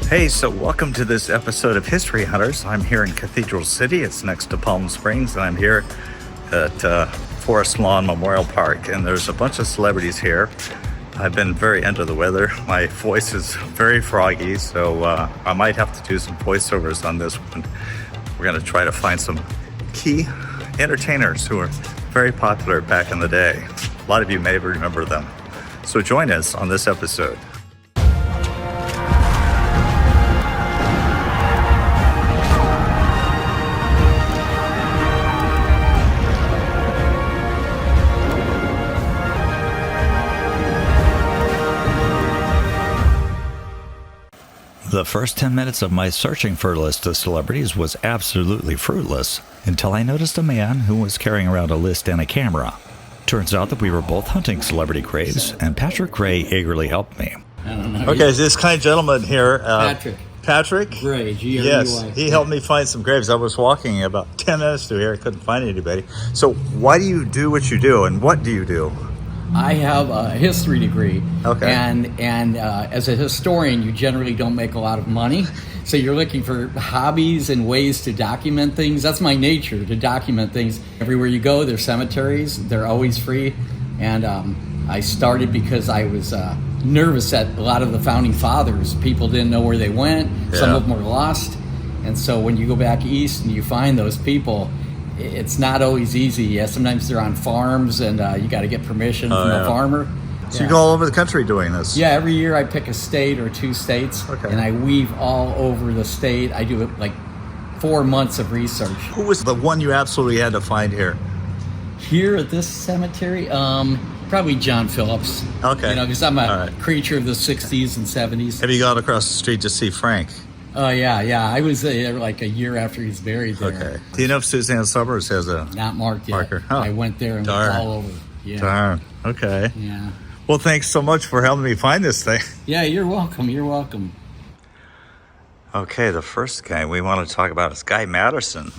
Hey, so welcome to this episode of History Hunters. I'm here in Cathedral City. It's next to Palm Springs, and I'm here at Forest Lawn Memorial Park, and there's a bunch of celebrities here. I've been very under the weather. My voice is very froggy, so I might have to do some voiceovers on this one. We're going to try to find some key entertainers who were very popular back in the day. A lot of you may remember them. So join us on this episode. The first 10 minutes of my searching for a list of celebrities was absolutely fruitless until I noticed a man who was carrying around a list and a camera. Turns out that we were both hunting celebrity graves, and Patrick Gray eagerly helped me. I don't know. Okay, this kind gentleman here, Patrick Gray, G-R-E-Y. Yes, he helped me find some graves. I was walking about 10 minutes to here. I couldn't find anybody. So why do you do what you do, and what do you do? I have a history degree, okay. and as a historian, you generally don't make a lot of money, so you're looking for hobbies and ways to document things. That's my nature, to document things. Everywhere you go, there's cemeteries. They're always free, and I started because I was nervous that a lot of the founding fathers, people didn't know where they went. Yeah. Some of them were lost, and so when you go back east and you find those people, it's not always easy. Yeah, sometimes they're on farms, and you got to get permission from the farmer. So you go all over the country doing this? Yeah, every year I pick a state or two states, and I weave all over the state. I do like 4 months of research. Who was the one you absolutely had to find here? Here at this cemetery, probably John Phillips. Okay. You know, because I'm a creature of the 60s and 70s. Have you gone across the street to see Frank? Oh, yeah. I was there like a year after he's buried there. Okay. Do you know if Suzanne Somers has a not marked yet. marker? Oh. I went there and went all over. Yeah. Darn. Okay. Yeah. Well, thanks so much for helping me find this thing. Yeah, you're welcome. You're welcome. Okay, the first guy we want to talk about is Guy Madison,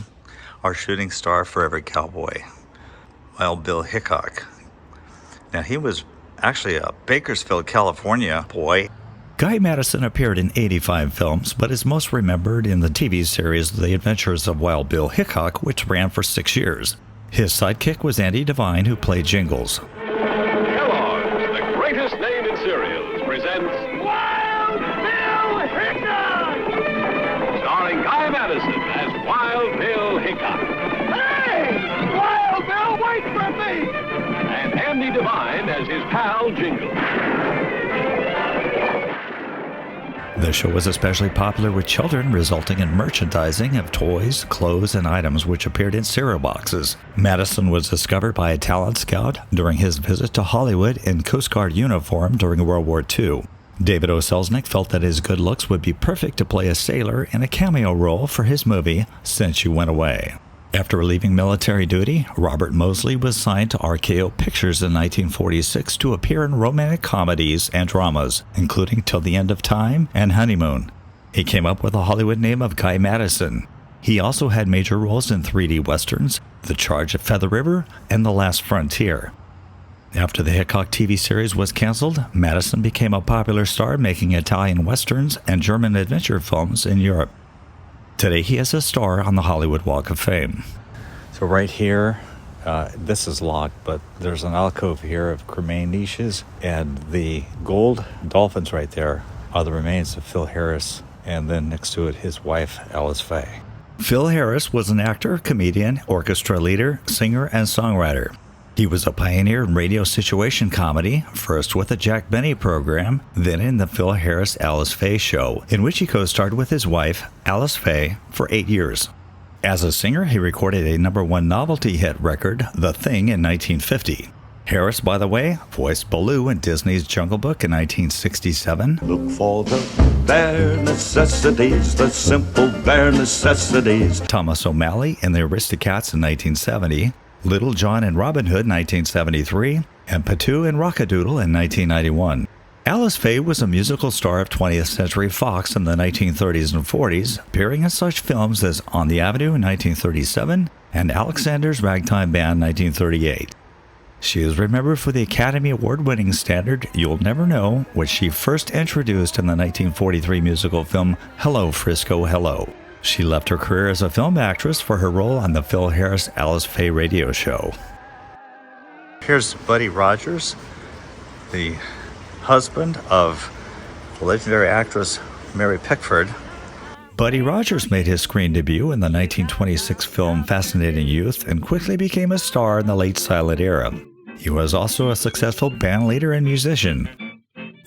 our shooting star for every cowboy. Wild Bill Hickok. Now, he was actually a Bakersfield, California boy. Guy Madison appeared in 85 films, but is most remembered in the TV series The Adventures of Wild Bill Hickok, which ran for 6 years. His sidekick was Andy Devine, who played Jingles. Kellogg's, the greatest name in cereals, presents Wild Bill Hickok! Starring Guy Madison as Wild Bill Hickok. Hey! Wild Bill, wait for me! And Andy Devine as his pal Jingles. The show was especially popular with children, resulting in merchandising of toys, clothes, and items which appeared in cereal boxes. Madison was discovered by a talent scout during his visit to Hollywood in Coast Guard uniform during World War II. David O. Selznick felt that his good looks would be perfect to play a sailor in a cameo role for his movie, Since You Went Away. After leaving military duty, Robert Mosley was signed to RKO Pictures in 1946 to appear in romantic comedies and dramas, including Till the End of Time and Honeymoon. He came up with the Hollywood name of Guy Madison. He also had major roles in 3D westerns, The Charge at Feather River, and The Last Frontier. After the Hickok TV series was canceled, Madison became a popular star making Italian westerns and German adventure films in Europe. Today, he is a star on the Hollywood Walk of Fame. So right here, this is locked, but there's an alcove here of cremain niches, and the gold dolphins right there are the remains of Phil Harris, and then next to it, his wife, Alice Faye. Phil Harris was an actor, comedian, orchestra leader, singer, and songwriter. He was a pioneer in radio situation comedy, first with the Jack Benny program, then in the Phil Harris Alice Faye show, in which he co-starred with his wife, Alice Faye, for 8 years. As a singer, he recorded a #1 novelty hit record, The Thing, in 1950. Harris, by the way, voiced Baloo in Disney's Jungle Book in 1967. Look for the bare necessities, the simple bare necessities. Thomas O'Malley in The Aristocats in 1970. Little John in Robin Hood 1973, and Patou in Rockadoodle in 1991. Alice Faye was a musical star of 20th Century Fox in the 1930s and 40s, appearing in such films as On the Avenue in 1937 and Alexander's Ragtime Band 1938. She is remembered for the Academy Award-winning standard You'll Never Know, which she first introduced in the 1943 musical film Hello, Frisco, Hello. She left her career as a film actress for her role on the Phil Harris Alice Faye radio show. Here's Buddy Rogers, the husband of the legendary actress Mary Pickford. Buddy Rogers made his screen debut in the 1926 film Fascinating Youth and quickly became a star in the late silent era. He was also a successful bandleader and musician.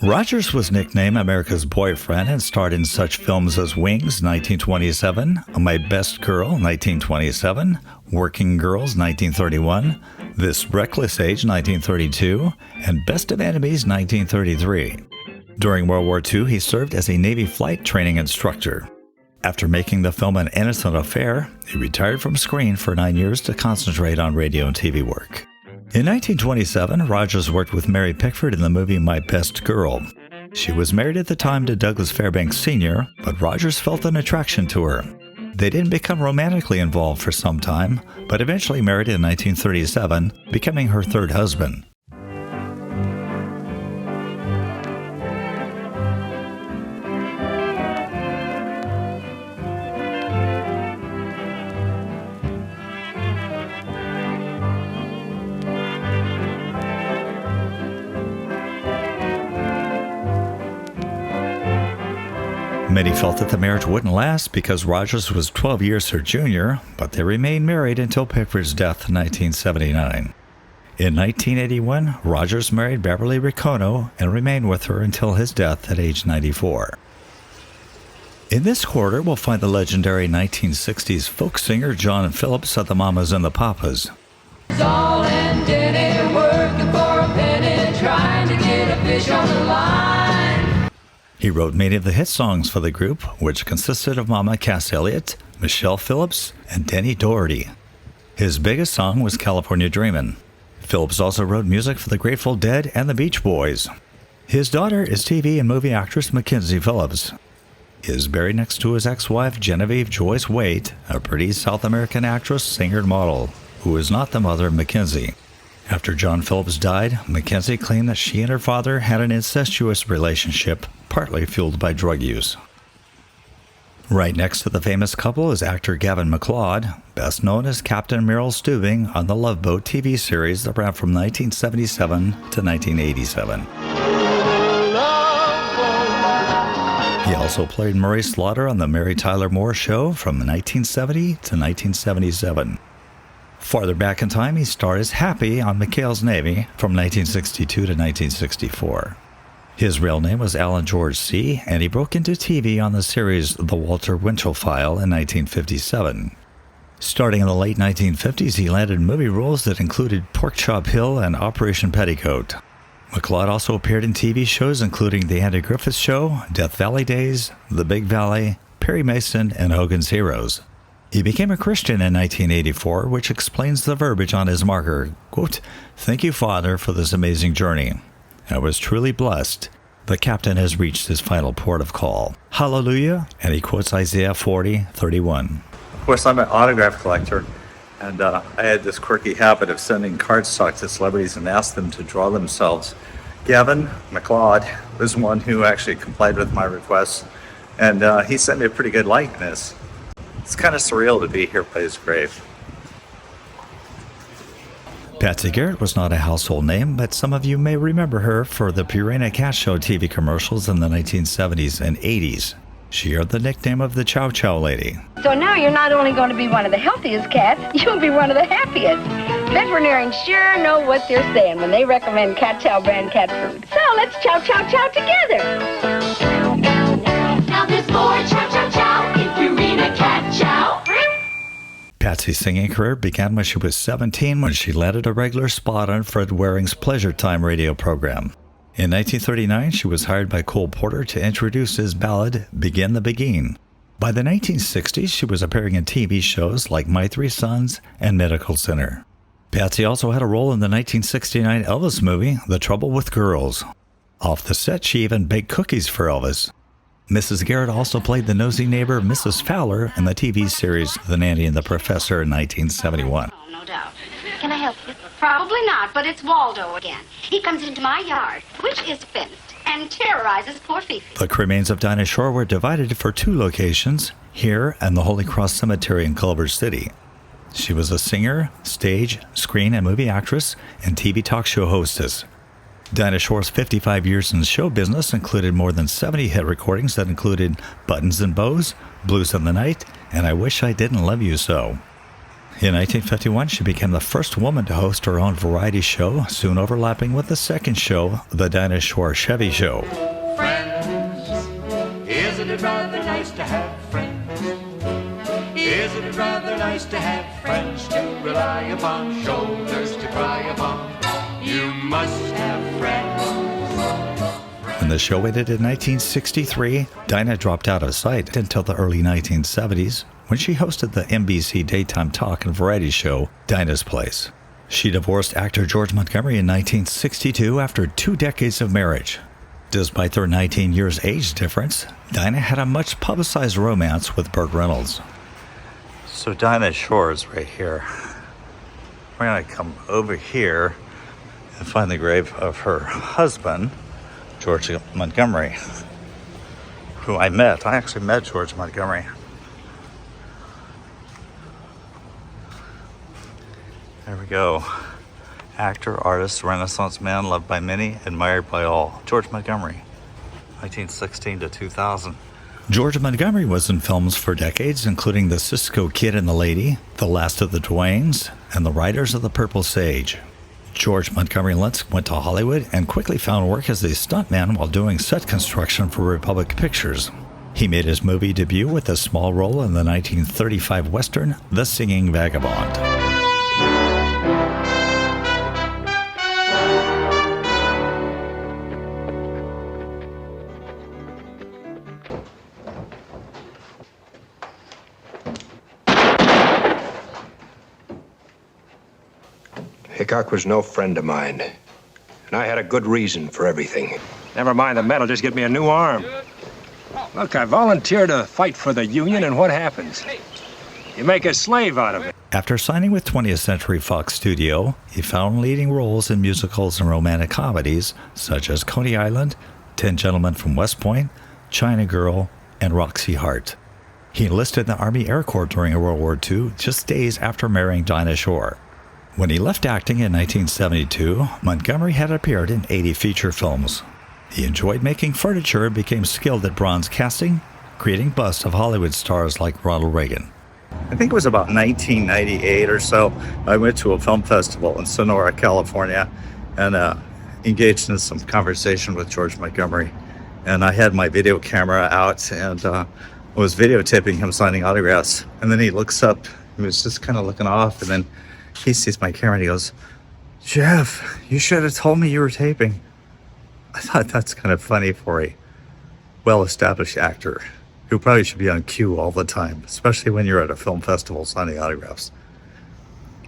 Rogers was nicknamed America's Boyfriend and starred in such films as Wings, 1927, My Best Girl, 1927, Working Girls, 1931, This Reckless Age, 1932, and Best of Enemies, 1933. During World War II, he served as a Navy flight training instructor. After making the film An Innocent Affair, he retired from screen for 9 years to concentrate on radio and TV work. In 1927, Rogers worked with Mary Pickford in the movie My Best Girl. She was married at the time to Douglas Fairbanks Sr., but Rogers felt an attraction to her. They didn't become romantically involved for some time, but eventually married in 1937, becoming her third husband. Many felt that the marriage wouldn't last because Rogers was 12 years her junior, but they remained married until Pickford's death in 1979. In 1981, Rogers married Beverly Ricono and remained with her until his death at age 94. In this quarter, we'll find the legendary 1960s folk singer John Phillips of the Mamas and the Papas. All and Denny working for a penny, trying to get a fish on the line. He wrote many of the hit songs for the group, which consisted of Mama Cass Elliot, Michelle Phillips, and Denny Doherty. His biggest song was California Dreamin'. Phillips also wrote music for the Grateful Dead and the Beach Boys. His daughter is TV and movie actress Mackenzie Phillips. He is buried next to his ex-wife Genevieve Joyce Waite, a pretty South American actress, singer, and model, who is not the mother of Mackenzie. After John Phillips died, Mackenzie claimed that she and her father had an incestuous relationship, partly fueled by drug use. Right next to the famous couple is actor Gavin MacLeod, best known as Captain Merrill Stubing on the Love Boat TV series that ran from 1977 to 1987. He also played Murray Slaughter on the Mary Tyler Moore Show from 1970 to 1977. Farther back in time, he starred as Happy on McHale's Navy from 1962 to 1964. His real name was Alan George C., and he broke into TV on the series The Walter Winchell File in 1957. Starting in the late 1950s, he landed movie roles that included Porkchop Hill and Operation Petticoat. MacLeod also appeared in TV shows including The Andy Griffith Show, Death Valley Days, The Big Valley, Perry Mason, and Hogan's Heroes. He became a Christian in 1984, which explains the verbiage on his marker, quote, "Thank you, Father, for this amazing journey. I was truly blessed. The captain has reached his final port of call. Hallelujah." And he quotes Isaiah 40:31. Of course, I'm an autograph collector, and I had this quirky habit of sending cardstock to celebrities and ask them to draw themselves. Gavin MacLeod was one who actually complied with my request, and he sent me a pretty good likeness. It's kind of surreal to be here by his grave. Patsy Garrett was not a household name, but some of you may remember her for the Purina Cat Show TV commercials in the 1970s and 80s. She earned the nickname of the Chow Chow Lady. So now you're not only going to be one of the healthiest cats, you'll be one of the happiest. Veterinarians sure know what they're saying when they recommend Cat Chow brand cat food. So let's chow chow chow together. Now there's more chow chow chow in Purina Cat Chow. Patsy's singing career began when she was 17 when she landed a regular spot on Fred Waring's Pleasure Time radio program. In 1939, she was hired by Cole Porter to introduce his ballad, Begin the Beguine. By the 1960s, she was appearing in TV shows like My Three Sons and Medical Center. Patsy also had a role in the 1969 Elvis movie, The Trouble with Girls. Off the set, she even baked cookies for Elvis. Mrs. Garrett also played the nosy neighbor, Mrs. Fowler, in the TV series The Nanny and the Professor in 1971. Oh, no doubt. Can I help you? Probably not, but it's Waldo again. He comes into my yard, which is fenced, and terrorizes poor Fifi. The remains of Dina Shore were divided for two locations, here and the Holy Cross Cemetery in Culver City. She was a singer, stage, screen, and movie actress, and TV talk show hostess. Dina Shore's 55 years in show business included more than 70 hit recordings that included Buttons and Bows, Blues in the Night, and I Wish I Didn't Love You So. In 1951, she became the first woman to host her own variety show, soon overlapping with the second show, The Dina Shore Chevy Show. Friends, isn't it rather nice to have friends? Isn't it rather nice to have friends to rely upon, shoulders to cry upon? You must have friends. When the show ended in 1963, Dina dropped out of sight until the early 1970s, when she hosted the NBC daytime talk and variety show, Dina's Place. She divorced actor George Montgomery in 1962 after 2 decades of marriage. Despite their 19 years age difference, Dina had a much publicized romance with Burt Reynolds. So Dina Shore is right here. We're going to come over here and find the grave of her husband, George Montgomery, who I met. I actually met George Montgomery. There we go. Actor, artist, Renaissance man, loved by many, admired by all. George Montgomery, 1916 to 2000. George Montgomery was in films for decades, including The Cisco Kid and the Lady, The Last of the Dwaynes, and The Riders of the Purple Sage. George Montgomery Lentz went to Hollywood and quickly found work as a stuntman while doing set construction for Republic Pictures. He made his movie debut with a small role in the 1935 Western, The Singing Vagabond. Hickok was no friend of mine, and I had a good reason for everything. Never mind the medal, just get me a new arm. Look, I volunteered to fight for the Union, and what happens? You make a slave out of it. After signing with 20th Century Fox Studio, he found leading roles in musicals and romantic comedies such as Coney Island, 10 Gentlemen from West Point, China Girl, and Roxy Hart. He enlisted in the Army Air Corps during World War II, just days after marrying Dina Shore. When he left acting in 1972, Montgomery had appeared in 80 feature films. He enjoyed making furniture and became skilled at bronze casting, creating busts of Hollywood stars like Ronald Reagan. I think it was about 1998 or so. I went to a film festival in Sonora, California, and engaged in some conversation with George Montgomery. And I had my video camera out and was videotaping him signing autographs. And then he looks up, he was just kind of looking off, and then he sees my camera and he goes, "Jeff, you should have told me you were taping." I thought that's kind of funny for a well-established actor who probably should be on cue all the time, especially when you're at a film festival signing autographs.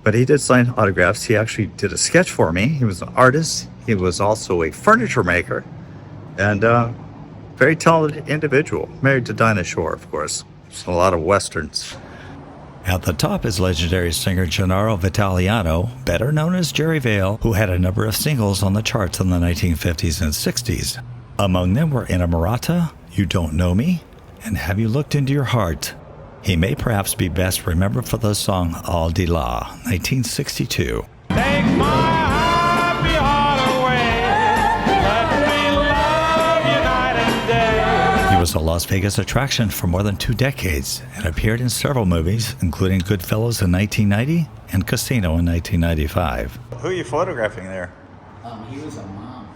But he did sign autographs. He actually did a sketch for me. He was an artist. He was also a furniture maker and very talented individual. Married to Dina Shore, of course. There's a lot of Westerns. At the top is legendary singer Gennaro Vitaliano, better known as Jerry Vale, who had a number of singles on the charts in the 1950s and 60s. Among them were Inamorata, You Don't Know Me, and Have You Looked Into Your Heart. He may perhaps be best remembered for the song All de La, 1962. Take my happy heart away. Let me love you night and day. He was a Las Vegas attraction for more than 2 decades and appeared in several movies, including Goodfellas in 1990 and Casino in 1995. Who are you photographing there? He was a mom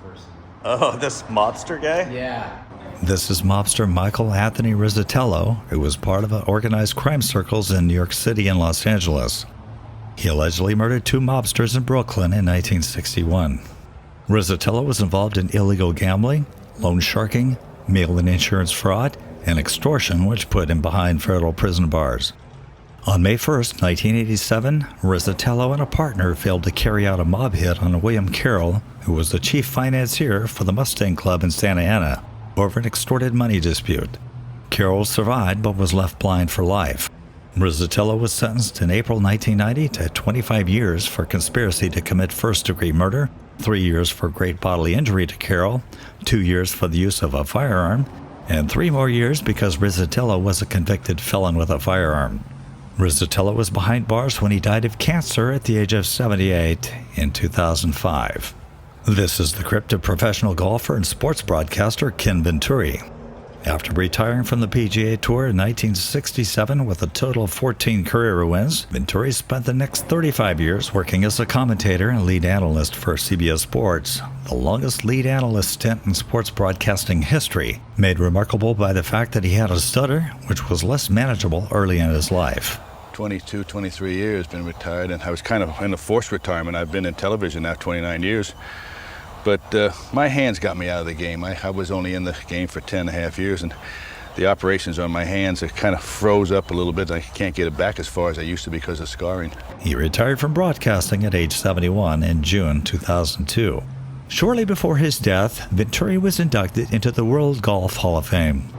person. Oh, this mobster guy? Yeah. This is mobster Michael Anthony Rizzatello, who was part of organized crime circles in New York City and Los Angeles. He allegedly murdered 2 mobsters in Brooklyn in 1961. Rizzatello was involved in illegal gambling, loan sharking, mail-in insurance fraud, and extortion, which put him behind federal prison bars. On May 1st, 1987, Rizzatello and a partner failed to carry out a mob hit on William Carroll, who was the chief financier for the Mustang Club in Santa Ana, over an extorted money dispute. Carroll survived but was left blind for life. Rizzatello was sentenced in April 1990 to 25 years for conspiracy to commit first-degree murder, 3 years for great bodily injury to Carol, 2 years for the use of a firearm, and 3 more years because Rizzatello was a convicted felon with a firearm. Rizzatello was behind bars when he died of cancer at the age of 78 in 2005. This is the crypt of professional golfer and sports broadcaster Ken Venturi. After retiring from the PGA Tour in 1967 with a total of 14 career wins, Venturi spent the next 35 years working as a commentator and lead analyst for CBS Sports, the longest lead analyst stint in sports broadcasting history, made remarkable by the fact that he had a stutter, which was less manageable early in his life. 22, 23 years, been retired, and I was kind of in a forced retirement. I've been in television now 29 years. But my hands got me out of the game. I was only in the game for 10 and a half years, and the operations on my hands are kind of froze up a little bit. I can't get it back as far as I used to because of scarring. He retired from broadcasting at age 71 in June 2002. Shortly before his death, Venturi was inducted into the World Golf Hall of Fame.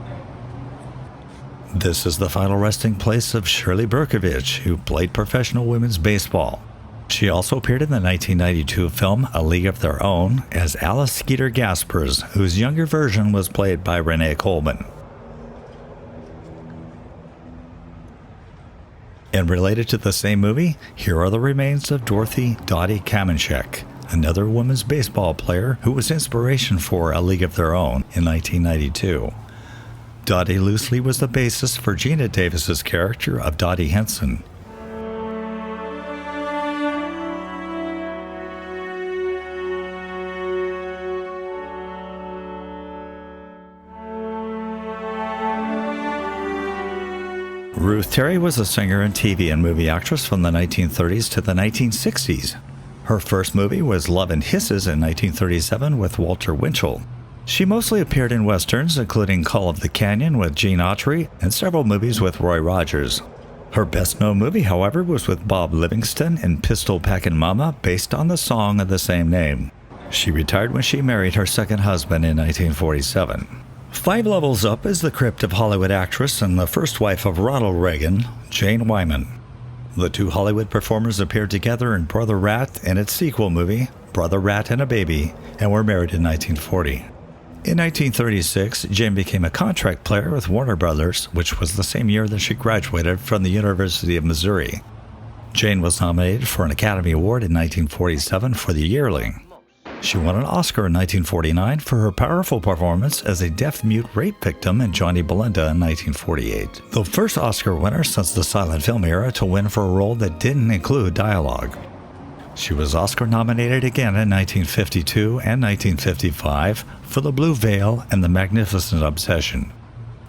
This is the final resting place of Shirley Berkovich, who played professional women's baseball. She also appeared in the 1992 film A League of Their Own as Alice Skeeter Gaspers, whose younger version was played by Renee Coleman. And related to the same movie, here are the remains of Dorothy Dottie Kamenchek, another women's baseball player who was inspiration for A League of Their Own in 1992. Dottie loosely was the basis for Gina Davis's character of Dottie Henson. Ruth Terry was a singer and TV and movie actress from the 1930s to the 1960s. Her first movie was Love and Hisses in 1937 with Walter Winchell. She mostly appeared in westerns, including Call of the Canyon with Gene Autry and several movies with Roy Rogers. Her best-known movie, however, was with Bob Livingston in Pistol Packin' Mama, based on the song of the same name. She retired when she married her second husband in 1947. 5 levels up is the crypt of Hollywood actress and the first wife of Ronald Reagan, Jane Wyman. The two Hollywood performers appeared together in Brother Rat and its sequel movie, Brother Rat and a Baby, and were married in 1940. In 1936, Jane became a contract player with Warner Brothers, which was the same year that she graduated from the University of Missouri. Jane was nominated for an Academy Award in 1947 for The Yearling. She won an Oscar in 1949 for her powerful performance as a deaf-mute rape victim in Johnny Belinda in 1948, the first Oscar winner since the silent film era to win for a role that didn't include dialogue. She was Oscar-nominated again in 1952 and 1955 for The Blue Veil and The Magnificent Obsession.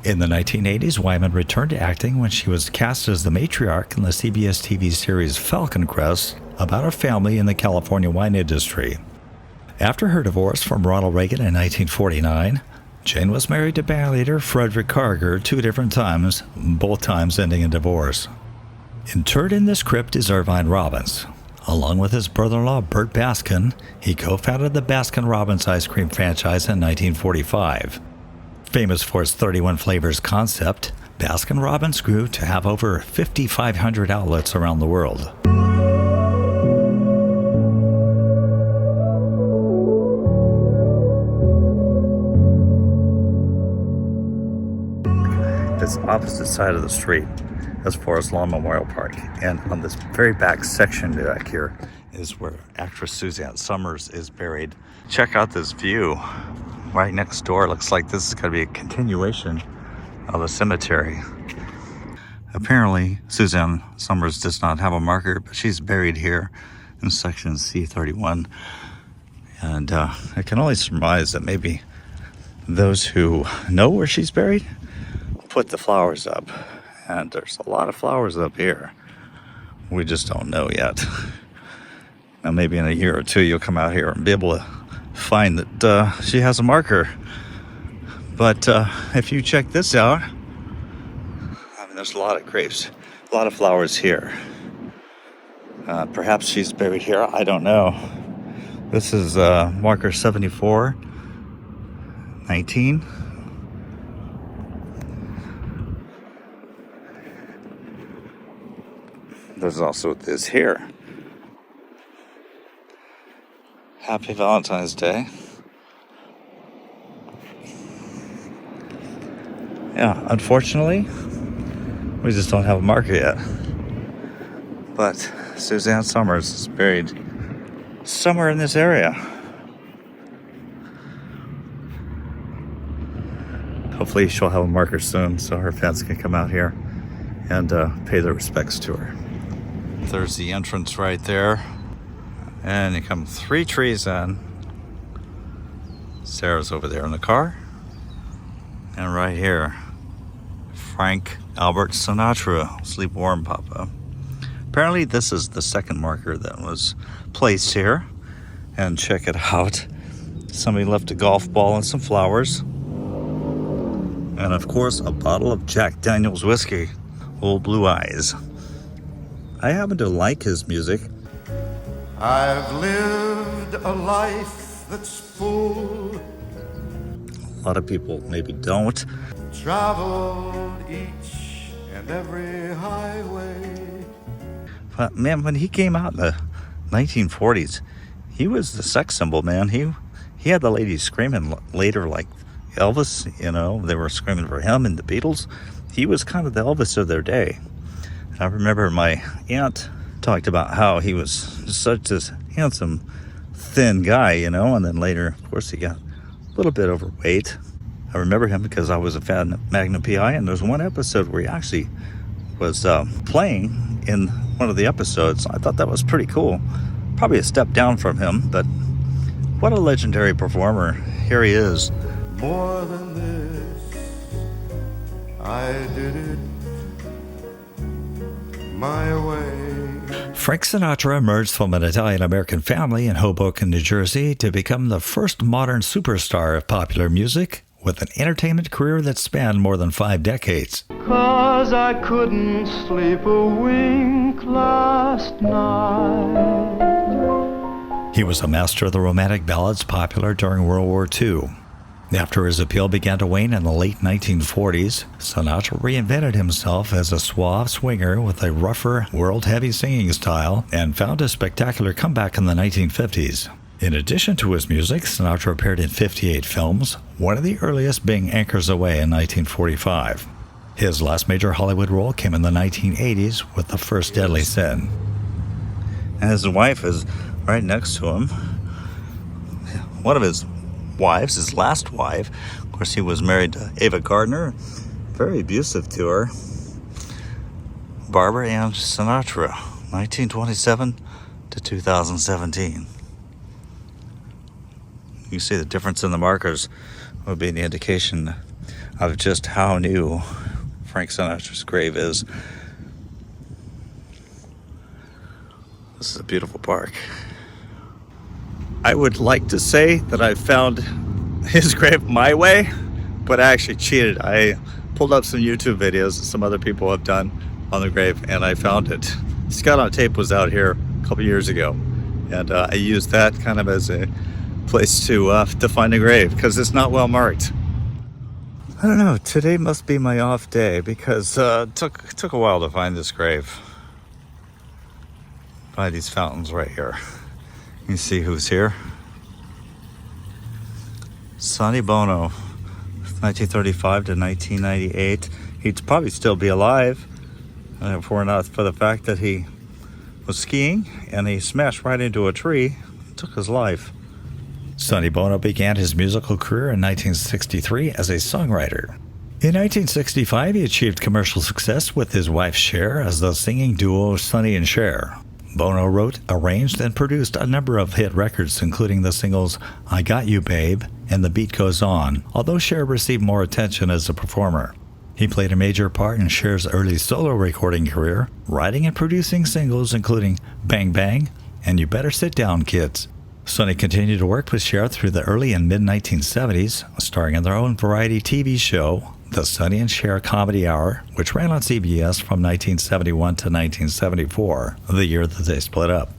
In the 1980s, Wyman returned to acting when she was cast as the matriarch in the CBS TV series Falcon Crest about a family in the California wine industry. After her divorce from Ronald Reagan in 1949, Jane was married to bandleader Frederick Carger 2 different times, both times ending in divorce. Interred in this crypt is Irvine Robbins. Along with his brother-in-law Burt Baskin, he co-founded the Baskin-Robbins ice cream franchise in 1945. Famous for its 31 flavors concept, Baskin-Robbins grew to have over 5,500 outlets around the world. It's opposite side of the street as Forest Lawn Memorial Park. And on this very back section back here is where actress Suzanne Somers is buried. Check out this view right next door. Looks like this is going to be a continuation of the cemetery. Apparently, Suzanne Somers does not have a marker, but she's buried here in section C31. And I can only surmise that maybe those who know where she's buried put the flowers up, and there's a lot of flowers up here. We just don't know yet. Now maybe in a year or two you'll come out here and be able to find that she has a marker. But if you check this out, I mean, there's a lot of grapes, a lot of flowers here. Perhaps she's buried here, I don't know. This is marker 7419. There's also this here. Happy Valentine's Day. Yeah, unfortunately, we just don't have a marker yet. But Suzanne Somers is buried somewhere in this area. Hopefully she'll have a marker soon so her fans can come out here and pay their respects to her. There's the entrance right there. And you come 3 trees in. Sarah's over there in the car. And right here, Frank Albert Sinatra, Sleep Warm, Papa. Apparently this is the second marker that was placed here. And check it out. Somebody left a golf ball and some flowers. And of course, a bottle of Jack Daniel's whiskey, Old Blue Eyes. I happen to like his music. I've lived a life that's full. A lot of people maybe don't. Traveled each and every highway. But man, when he came out in the 1940s, he was the sex symbol, man. He had the ladies screaming later like Elvis, you know, they were screaming for him and the Beatles. He was kind of the Elvis of their day. I remember my aunt talked about how he was such a handsome, thin guy, you know, and then later, of course, he got a little bit overweight. I remember him because I was a fan of Magnum P.I., and there's one episode where he actually was playing in one of the episodes. I thought that was pretty cool. Probably a step down from him, but what a legendary performer. Here he is. More than this, I did it my way. Frank Sinatra emerged from an Italian-American family in Hoboken, New Jersey to become the first modern superstar of popular music with an entertainment career that spanned more than 5 decades. 'Cause I couldn't sleep a wink last night. He was a master of the romantic ballads popular during World War II. After his appeal began to wane in the late 1940s, Sinatra reinvented himself as a suave swinger with a rougher, world-heavy singing style and found a spectacular comeback in the 1950s. In addition to his music, Sinatra appeared in 58 films, one of the earliest being Anchors Aweigh in 1945. His last major Hollywood role came in the 1980s with The First Deadly Sin. And his wife is right next to him. One of his wives, his last wife. Of course, he was married to Ava Gardner, very abusive to her. Barbara Ann Sinatra, 1927 to 2017. You see the difference in the markers would be an indication of just how new Frank Sinatra's grave is. This is a beautiful park. I would like to say that I found his grave my way, but I actually cheated. I pulled up some YouTube videos that some other people have done on the grave, and I found it. Scout on Tape was out here a couple years ago, and I used that kind of as a place to find a grave, because it's not well marked. I don't know, today must be my off day, because it took a while to find this grave. By these fountains right here. You see who's here? Sonny Bono, 1935 to 1998. He'd probably still be alive if we're not for the fact that he was skiing and he smashed right into a tree and took his life. Sonny Bono began his musical career in 1963 as a songwriter. In 1965, he achieved commercial success with his wife Cher as the singing duo Sonny and Cher. Bono wrote, arranged, and produced a number of hit records, including the singles I Got You Babe and The Beat Goes On, although Cher received more attention as a performer. He played a major part in Cher's early solo recording career, writing and producing singles including Bang Bang and You Better Sit Down, Kids. Sonny continued to work with Cher through the early and mid-1970s, starring in their own variety TV show, The Sonny and Cher Comedy Hour, which ran on CBS from 1971 to 1974, the year that they split up.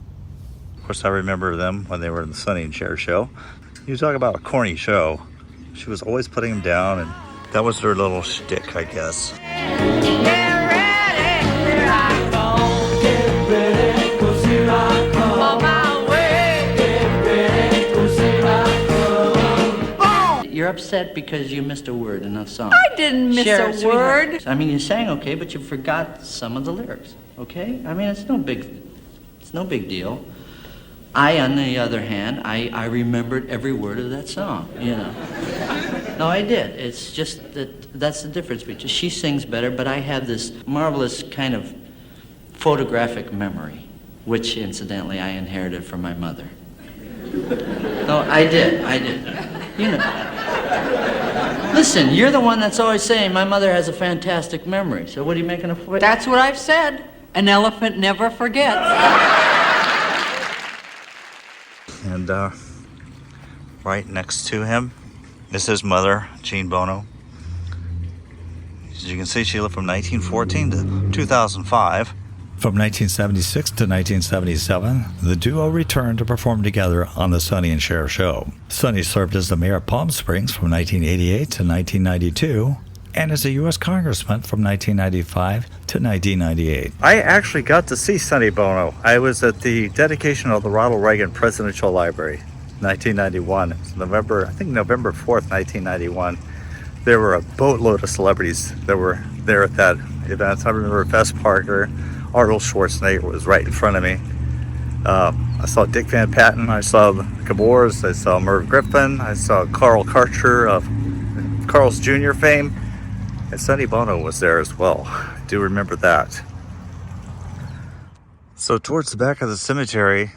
Of course, I remember them when they were in the Sonny and Cher show. You talk about a corny show. She was always putting them down, and that was their little shtick, I guess. Get ready, here I go. upset because you missed a word in a song. I didn't miss Cher, a sweetheart. word. I mean, you sang okay, but you forgot some of the lyrics, okay? I mean, it's no big deal. I, on the other hand, I remembered every word of that song, you know. No, I did. It's just that's the difference between, she sings better, but I have this marvelous kind of photographic memory, which incidentally I inherited from my mother. No, I did. You know. Listen, you're the one that's always saying my mother has a fantastic memory, so what are you making a point? That's what I've said. An elephant never forgets. And right next to him is his mother, Jean Bono. As you can see, she lived from 1914 to 2005. From 1976 to 1977, the duo returned to perform together on the Sonny and Cher show. Sonny served as the mayor of Palm Springs from 1988 to 1992, and as a U.S. congressman from 1995 to 1998. I actually got to see Sonny Bono. I was at the dedication of the Ronald Reagan Presidential Library, 1991. It's November 4th, 1991. There were a boatload of celebrities that were there at that event. I remember Fess Parker, Arnold Schwarzenegger was right in front of me. I saw Dick Van Patten, I saw the Gabors, I saw Merv Griffin, I saw Carl Karcher of Carl's Jr. fame, and Sonny Bono was there as well. I do remember that. So towards the back of the cemetery,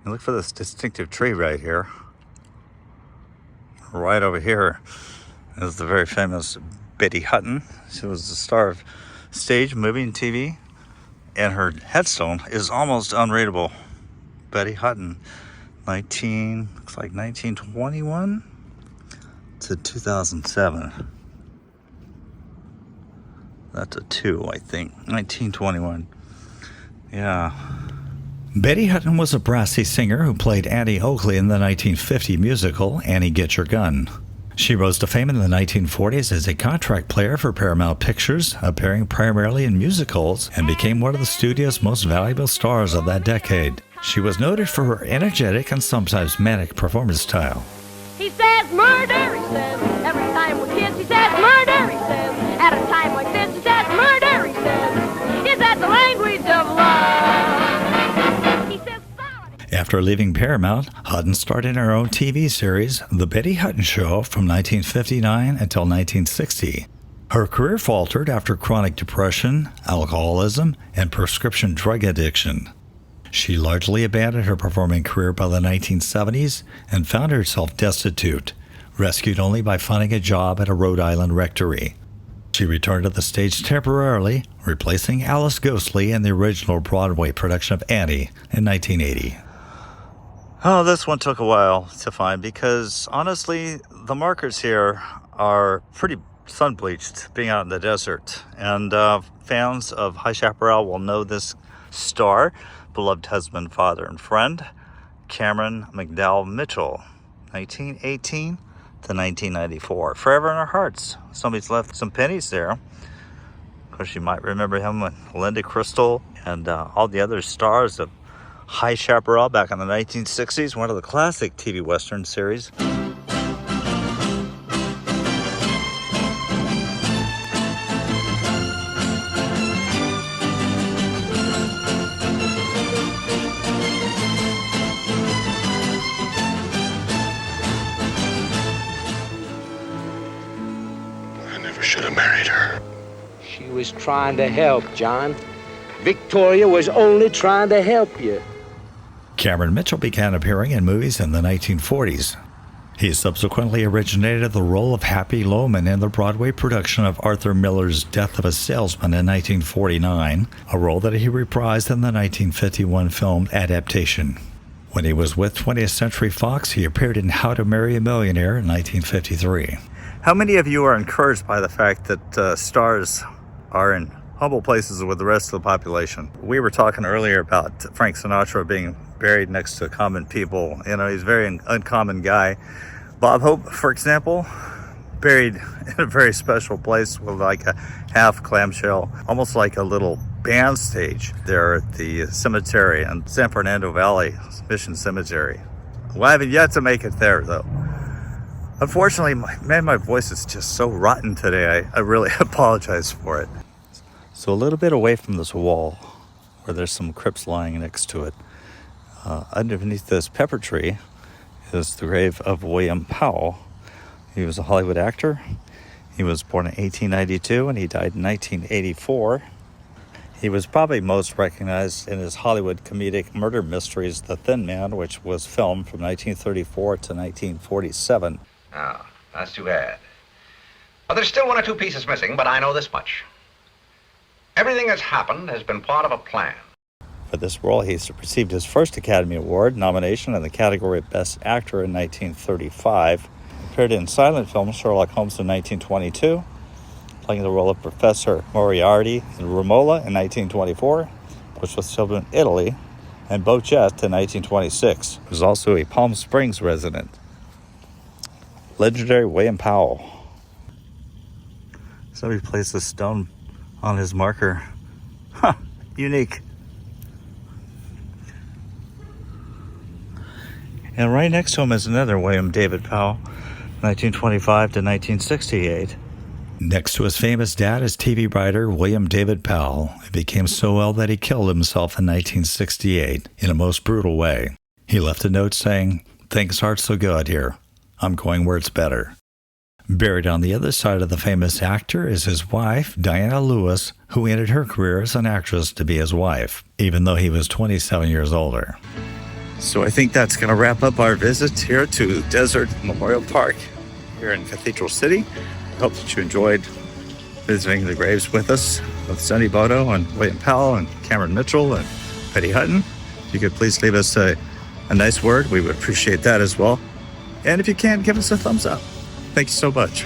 and look for this distinctive tree right here. Right over here is the very famous Betty Hutton. She was the star of stage, movie, and TV. And her headstone is almost unreadable. Betty Hutton, looks like 1921 to 2007. That's a 2, I think. 1921. Yeah. Betty Hutton was a brassy singer who played Annie Oakley in the 1950 musical Annie Get Your Gun. She rose to fame in the 1940s as a contract player for Paramount Pictures, appearing primarily in musicals, and became one of the studio's most valuable stars of that decade. She was noted for her energetic and sometimes manic performance style. He says murder, he says, every time we kiss, he says murder, he says, at a time like this, he says murder, he says, is that the language of love? He says, after leaving Paramount, Hutton started her own TV series, The Betty Hutton Show, from 1959 until 1960. Her career faltered after chronic depression, alcoholism, and prescription drug addiction. She largely abandoned her performing career by the 1970s and found herself destitute, rescued only by finding a job at a Rhode Island rectory. She returned to the stage temporarily, replacing Alice Ghostley in the original Broadway production of Annie in 1980. Oh, this one took a while to find because, honestly, the markers here are pretty sun-bleached, being out in the desert. And fans of High Chaparral will know this star, beloved husband, father, and friend, Cameron McDowell Mitchell, 1918 to 1994. Forever in our hearts. Somebody's left some pennies there. Of course, you might remember him with Linda Crystal and all the other stars of High Chaparral back in the 1960s, one of the classic TV Western series. I never should have married her. She was trying to help, John. Victoria was only trying to help you. Cameron Mitchell began appearing in movies in the 1940s. He subsequently originated the role of Happy Loman in the Broadway production of Arthur Miller's Death of a Salesman in 1949, a role that he reprised in the 1951 film adaptation. When he was with 20th Century Fox, he appeared in How to Marry a Millionaire in 1953. How many of you are encouraged by the fact that stars are in humble places with the rest of the population? We were talking earlier about Frank Sinatra being buried next to common people. You know, he's a very uncommon guy. Bob Hope, for example, buried in a very special place with like a half clamshell, almost like a little band stage there at the cemetery in San Fernando Valley, Mission Cemetery. Well, I haven't yet to make it there, though. Unfortunately, my voice is just so rotten today. I really apologize for it. So a little bit away from this wall, where there's some crypts lying next to it, underneath this pepper tree is the grave of William Powell. He was a Hollywood actor. He was born in 1892 and he died in 1984. He was probably most recognized in his Hollywood comedic murder mysteries, The Thin Man, which was filmed from 1934 to 1947. Oh, that's too bad. Well, there's still one or two pieces missing, but I know this much. Everything that's happened has been part of a plan. For this role, he received his first Academy Award nomination in the category of Best Actor in 1935. Appeared in silent film Sherlock Holmes in 1922, playing the role of Professor Moriarty in Romola in 1924, which was filmed in Italy, and Beauchamp in 1926. He was also a Palm Springs resident. Legendary William Powell. Somebody placed a stone on his marker. Huh, unique. And right next to him is another William David Powell, 1925 to 1968. Next to his famous dad is TV writer William David Powell. He became so ill that he killed himself in 1968 in a most brutal way. He left a note saying, "Things aren't so good here. I'm going where it's better." Buried on the other side of the famous actor is his wife, Diana Lewis, who ended her career as an actress to be his wife, even though he was 27 years older. So I think that's going to wrap up our visit here to Desert Memorial Park here in Cathedral City. I hope that you enjoyed visiting the graves with us, with Sonny Bono and William Powell and Cameron Mitchell and Betty Hutton. If you could please leave us a nice word, we would appreciate that as well. And if you can, give us a thumbs up. Thank you so much.